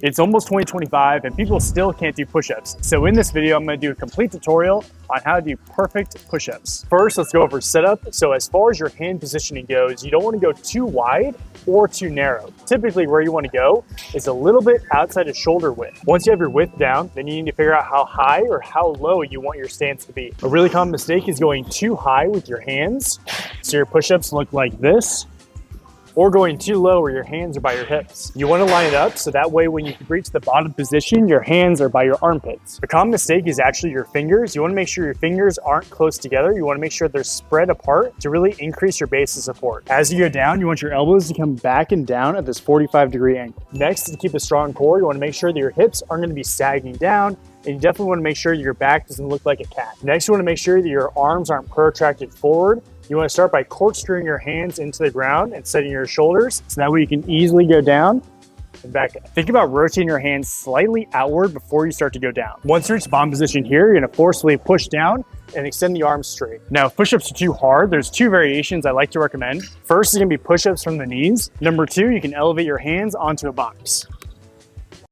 It's almost 2025 and people still can't do push-ups. So in this video, I'm gonna do a complete tutorial on how to do perfect push-ups. First, let's go over setup. So as far as your hand positioning goes, you don't wanna go too wide or too narrow. Typically where you wanna go is a little bit outside of shoulder width. Once you have your width down, then you need to figure out how high or how low you want your stance to be. A really common mistake is going too high with your hands. So your push-ups look like this, or going too low where your hands are by your hips. You want to line it up so that way when you reach the bottom position, your hands are by your armpits. A common mistake is actually your fingers. You want to make sure your fingers aren't close together. You want to make sure they're spread apart to really increase your base of support. As you go down, you want your elbows to come back and down at this 45-degree angle. Next, to keep a strong core, you want to make sure that your hips aren't going to be sagging down, and you definitely want to make sure that your back doesn't look like a cat. Next, you want to make sure that your arms aren't protracted forward. You want to start by corkscrewing your hands into the ground and setting your shoulders so that way you can easily go down and back up. Think about rotating your hands slightly outward before you start to go down. Once you reach bottom position here, you're going to forcefully push down and extend the arms straight. Now, if push-ups are too hard, there's two variations I like to recommend. First is going to be push-ups from the knees. Number two, you can elevate your hands onto a box.